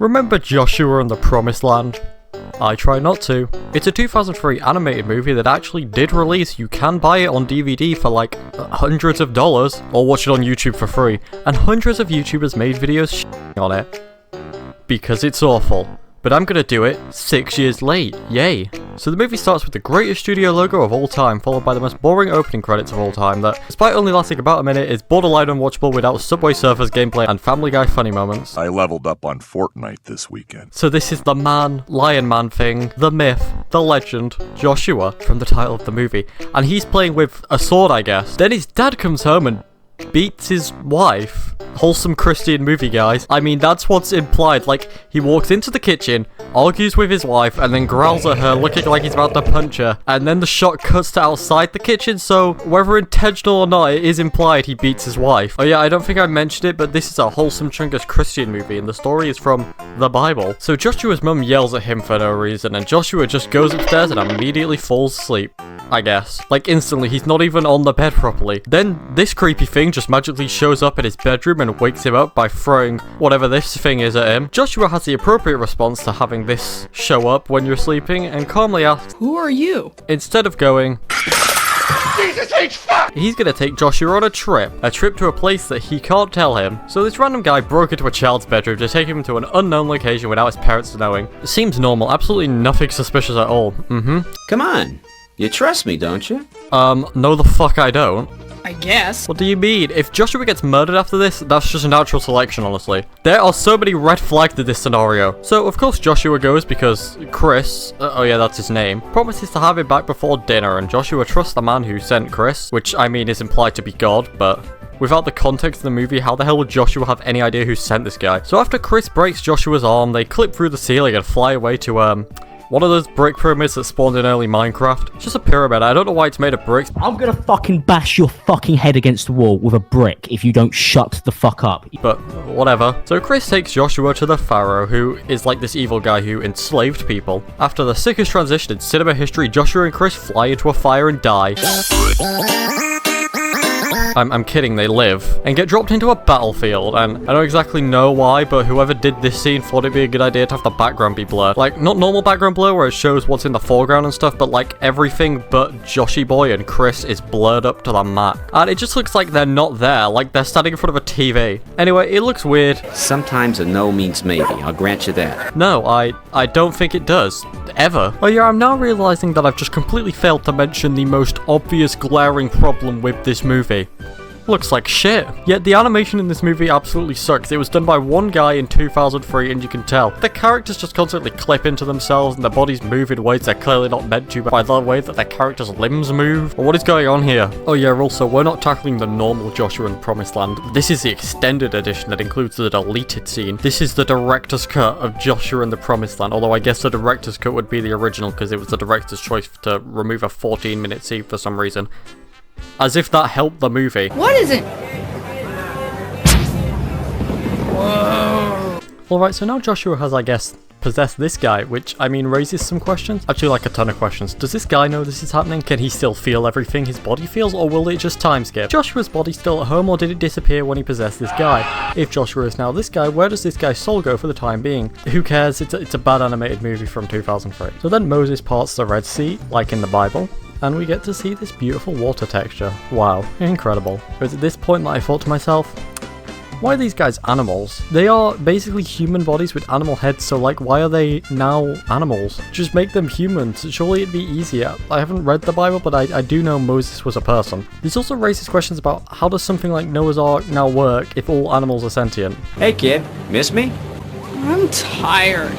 Remember Joshua and the Promised Land? I try not to. It's a 2003 animated movie that actually did release. You can buy it on DVD for like hundreds of dollars, or watch it on YouTube for free, and hundreds of YouTubers made videos on it. Because it's awful. But I'm gonna do it 6 years late, yay! So the movie starts with the greatest studio logo of all time, followed by the most boring opening credits of all time that, despite only lasting about a minute, is borderline unwatchable without Subway Surfers gameplay and Family Guy funny moments. I leveled up on Fortnite this weekend. So this is the Lion Man thing, the myth, the legend, Joshua, from the title of the movie. And he's playing with a sword, I guess. Then his dad comes home and beats his wife. Wholesome Christian movie, guys. I mean, that's what's implied. Like, he walks into the kitchen, argues with his wife, and then growls at her, looking like he's about to punch her. And then the shot cuts to outside the kitchen, so whether intentional or not, it is implied he beats his wife. Oh yeah, I don't think I mentioned it, but this is a wholesome chungus Christian movie, and the story is from the Bible. So Joshua's mum yells at him for no reason, and Joshua just goes upstairs and immediately falls asleep. I guess. Like, instantly, he's not even on the bed properly. Then, this creepy thing just magically shows up in his bedroom and wakes him up by throwing whatever this thing is at him. Joshua has the appropriate response to having this show up when you're sleeping and calmly asks, "Who are you?" Instead of going, Jesus H. Fuck! He's gonna take Joshua on a trip to a place that he can't tell him. So this random guy broke into a child's bedroom to take him to an unknown location without his parents knowing. It seems normal, absolutely nothing suspicious at all. Come on. You trust me, don't you? No the fuck I don't. I guess. What do you mean? If Joshua gets murdered after this, that's just a natural selection, honestly. There are so many red flags to this scenario. So, of course, Joshua goes because Chris, oh yeah, that's his name, promises to have him back before dinner, and Joshua trusts the man who sent Chris, which, I mean, is implied to be God, but without the context of the movie, how the hell would Joshua have any idea who sent this guy? So after Chris breaks Joshua's arm, they clip through the ceiling and fly away to, one of those brick pyramids that spawned in early Minecraft. It's just a pyramid. I don't know why it's made of bricks. I'm gonna fucking bash your fucking head against the wall with a brick if you don't shut the fuck up. But whatever. So Chris takes Joshua to the Pharaoh, who is like this evil guy who enslaved people. After the sickest transition in cinema history, Joshua and Chris fly into a fire and die. I'm kidding, they live, and get dropped into a battlefield, and I don't exactly know why, but whoever did this scene thought it'd be a good idea to have the background be blurred. Like, not normal background blur where it shows what's in the foreground and stuff, but like everything but Joshy Boy and Chris is blurred up to the max. And it just looks like they're not there, like they're standing in front of a TV. Anyway, it looks weird. Sometimes a no means maybe, I'll grant you that. No, I don't think it does. Ever. Oh yeah, I'm now realizing that I've just completely failed to mention the most obvious glaring problem with this movie. Looks like shit. Yet the animation in this movie absolutely sucks. It was done by one guy in 2003 and you can tell. The characters just constantly clip into themselves and their bodies move in ways they're clearly not meant to by the way that their characters' limbs move. Or what is going on here? Oh yeah, also, we're not tackling the normal Joshua and Promised Land. This is the extended edition that includes the deleted scene. This is the director's cut of Joshua and the Promised Land, although I guess the director's cut would be the original because it was the director's choice to remove a 14-minute scene for some reason. As if that helped the movie. What is it? Whoa. Alright, so now Joshua has, I guess, possessed this guy, which, I mean, raises some questions. Actually, like a ton of questions. Does this guy know this is happening? Can he still feel everything his body feels, or will it just time skip? Joshua's body still at home, or did it disappear when he possessed this guy? If Joshua is now this guy, where does this guy's soul go for the time being? Who cares? It's a bad animated movie from 2003. So then Moses parts the Red Sea, like in the Bible, and we get to see this beautiful water texture. Wow, incredible. It was at this point that I thought to myself, why are these guys animals? They are basically human bodies with animal heads, so like, why are they now animals? Just make them humans. Surely it'd be easier. I haven't read the Bible, but I do know Moses was a person. This also raises questions about how does something like Noah's Ark now work if all animals are sentient? Hey kid, miss me? I'm tired.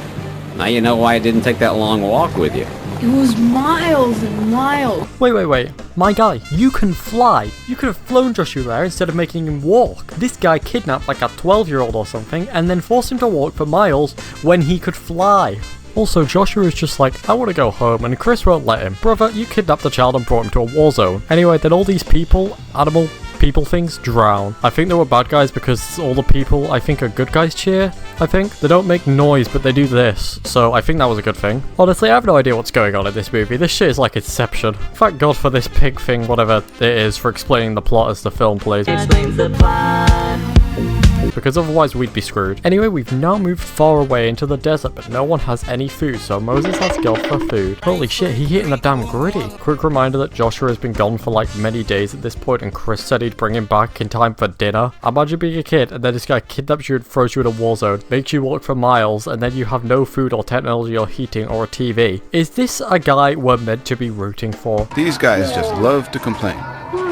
Now you know why I didn't take that long walk with you. It was miles and miles. Wait. My guy, you can fly. You could have flown Joshua there instead of making him walk. This guy kidnapped like a 12-year-old or something and then forced him to walk for miles when he could fly. Also, Joshua is just like, I want to go home, and Chris won't let him. Brother, you kidnapped the child and brought him to a war zone. Anyway, then all these people, people things drown. I think they were bad guys because all the people I think are good guys cheer, I think. They don't make noise, but they do this, so I think that was a good thing. Honestly, I have no idea what's going on in this movie. This shit is like Inception. Thank God for this pig thing, whatever it is, for explaining the plot as the film plays. Explains the plot. because otherwise we'd be screwed. Anyway, we've now moved far away into the desert, but no one has any food, so Moses has to go for food. Holy shit, he hitting the damn gritty. Quick reminder that Joshua has been gone for like many days at this point, and Chris said he'd bring him back in time for dinner. Imagine being a kid, and then this guy kidnaps you and throws you in a war zone, makes you walk for miles, and then you have no food or technology or heating or a TV. Is this a guy we're meant to be rooting for? These guys just love to complain.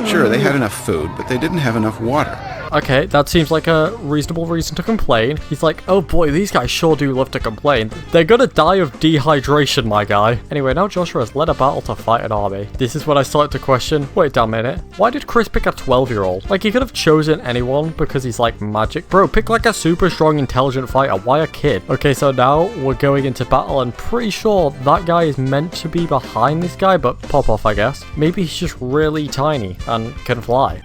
Sure, they had enough food, but they didn't have enough water. Okay, that seems like a reasonable reason to complain. He's like, oh boy, these guys sure do love to complain. They're gonna die of dehydration, my guy. Anyway, now Joshua has led a battle to fight an army. This is when I started to question, wait a minute, why did Chris pick a 12-year-old? Like, he could have chosen anyone because he's like magic. Bro, pick like a super strong, intelligent fighter. Why a kid? Okay, so now we're going into battle, and pretty sure that guy is meant to be behind this guy, but pop off, I guess. Maybe he's just really tiny and can fly.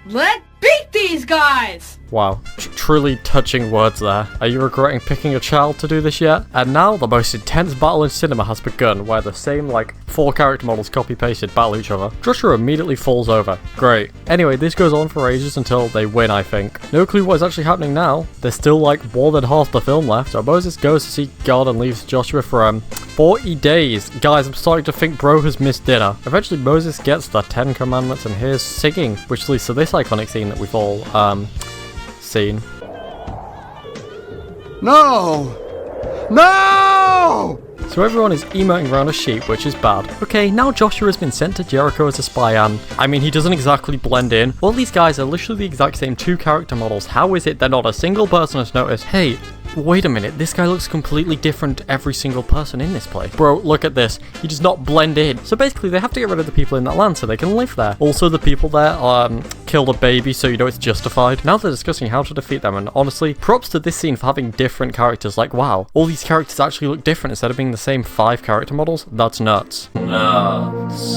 Let's beat these guys! Wow, truly touching words there. Are you regretting picking a child to do this yet? And now the most intense battle in cinema has begun, where the same like 4 character models copy-pasted battle each other. Joshua immediately falls over. Great. Anyway, this goes on for ages until they win, I think. No clue what is actually happening now. There's still like more than half the film left, so Moses goes to see God and leaves Joshua for 40 days. Guys, I'm starting to think bro has missed dinner. Eventually Moses gets the 10 commandments and hears singing, which leads to this iconic scene that we've all seen. No! No! So everyone is emoting around a sheep, which is bad. Okay, now Joshua has been sent to Jericho as a spy, and I mean, he doesn't exactly blend in. All these guys are literally the exact same 2 character models. How is it that not a single person has noticed, hey, wait a minute, this guy looks completely different to every single person in this place. Bro, look at this. He does not blend in. So basically, they have to get rid of the people in that land so they can live there. Also, the people there killed a baby, so you know it's justified. Now they're discussing how to defeat them, and honestly, props to this scene for having different characters. Like, wow, all these characters actually look different instead of being the same 5 character models. That's nuts. Nuts.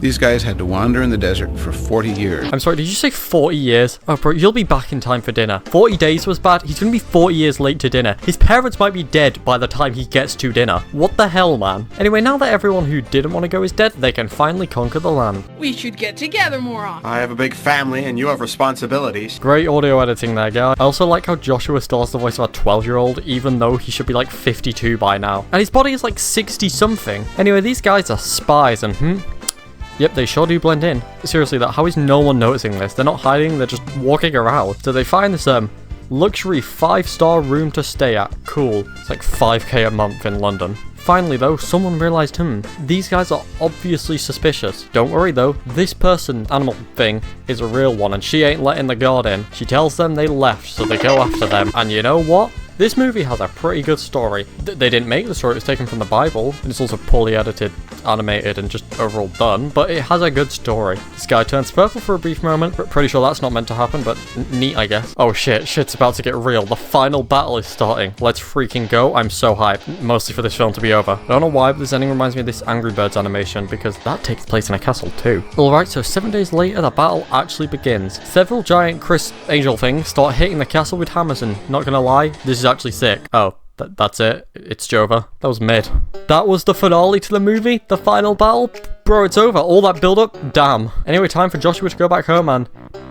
These guys had to wander in the desert for 40 years. I'm sorry, did you say 40 years? Oh, bro, you'll be back in time for dinner. 40 days was bad. He's gonna be 40 years late to dinner. His parents might be dead by the time he gets to dinner. What the hell, man? Anyway, now that everyone who didn't want to go is dead, they can finally conquer the land. We should get together more often. I have a big family and you have responsibilities. Great audio editing there, guy. I also like how Joshua still has the voice of a 12-year-old, even though he should be like 52 by now. And his body is like 60-something. Anyway, these guys are spies, and yep, they sure do blend in. Seriously, how is no one noticing this? They're not hiding, they're just walking around. So they find this luxury 5-star room to stay at. Cool. It's like 5k a month in London. Finally though, someone realized, these guys are obviously suspicious. Don't worry though, this person, animal thing, is a real one, and she ain't letting the guard in. She tells them they left, so they go after them. And you know what? This movie has a pretty good story. They didn't make the story, it was taken from the Bible, and it's also poorly edited, animated, and just overall done, but it has a good story. This guy turns purple for a brief moment, but pretty sure that's not meant to happen, but neat, I guess. Oh shit, shit's about to get real. The final battle is starting. Let's freaking go. I'm so hyped, mostly for this film to be over. I don't know why, but this ending reminds me of this Angry Birds animation, because that takes place in a castle too. Alright, so 7 days later, the battle actually begins. Several giant Chris Angel things start hitting the castle with hammers, and not gonna lie, this is actually sick. Oh, that's it. It's Jova. That was mid. That was the finale to the movie, the final battle. Bro, it's over. All that build up, damn. Anyway, time for Joshua to go back home, and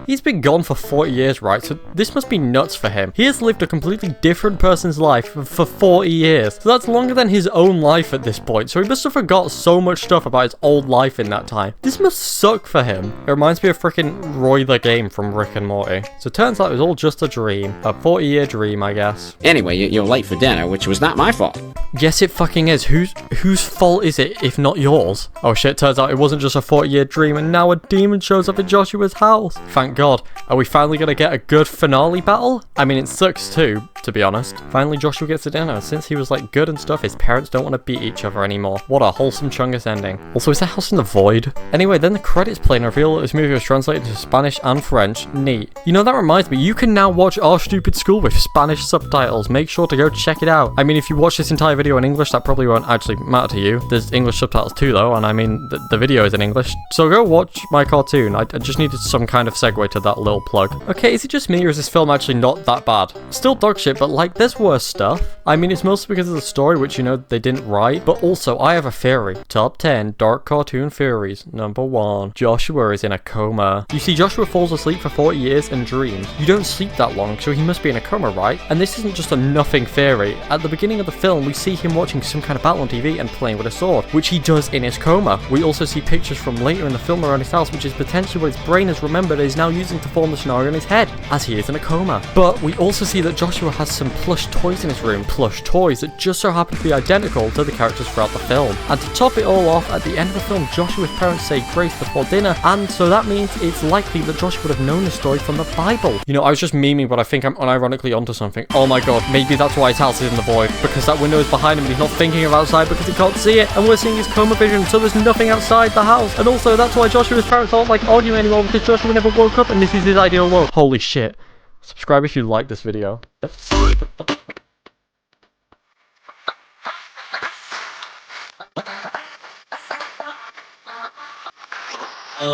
he's been gone for 40 years, right? So this must be nuts for him. He has lived a completely different person's life for 40 years. So that's longer than his own life at this point. So he must have forgot so much stuff about his old life in that time. This must suck for him. It reminds me of freaking Roy the Game from Rick and Morty. So it turns out it was all just a dream. A 40-year dream, I guess. Anyway, you're late for dinner, which was not my fault. Yes, it fucking is. Whose fault is it if not yours? Oh shit, turns out it wasn't just a 40-year dream, and now a demon shows up in Joshua's house. Thank God. Are we finally gonna get a good finale battle? I mean, it sucks too, to be honest. Finally, Joshua gets to dinner, and since he was like good and stuff, his parents don't want to beat each other anymore. What a wholesome chungus ending. Also, is the house in the void? Anyway, then the credits play and reveal that this movie was translated to Spanish and French. Neat. You know, that reminds me, you can now watch Our Stupid School with Spanish subtitles. Make sure to go check it out. I mean, if you watch this entire video in English, that probably won't actually matter to you. There's English subtitles too, though, and I mean, the video is in English. So go watch my cartoon. I just needed some kind of segue to that little plug. Okay, is it just me, or is this film actually not that bad? Still dog shit, bullshit, but like, there's worse stuff. I mean, it's mostly because of the story, which, you know, they didn't write, but also, I have a theory. Top 10 dark cartoon theories. Number 1. Joshua is in a coma. You see, Joshua falls asleep for 40 years and dreams. You don't sleep that long, so he must be in a coma, right? And this isn't just a nothing theory. At the beginning of the film, we see him watching some kind of battle on TV and playing with a sword, which he does in his coma. We also see pictures from later in the film around his house, which is potentially what his brain has remembered and is now using to form the scenario in his head, as he is in a coma. But we also see that Joshua has some plush toys in his room, plush toys that just so happen to be identical to the characters throughout the film. And to top it all off, at the end of the film, Joshua's parents say grace before dinner, and so that means it's likely that Joshua would have known the story from the Bible. You know, I was just memeing, but I think I'm unironically onto something. Oh my god, maybe that's why his house is in the void, because that window is behind him and he's not thinking of outside because he can't see it, and we're seeing his coma vision, so there's nothing outside the house. And also, that's why Joshua's parents aren't like arguing anymore, because Joshua never woke up and this is his ideal world. Holy shit. Subscribe if you like this video.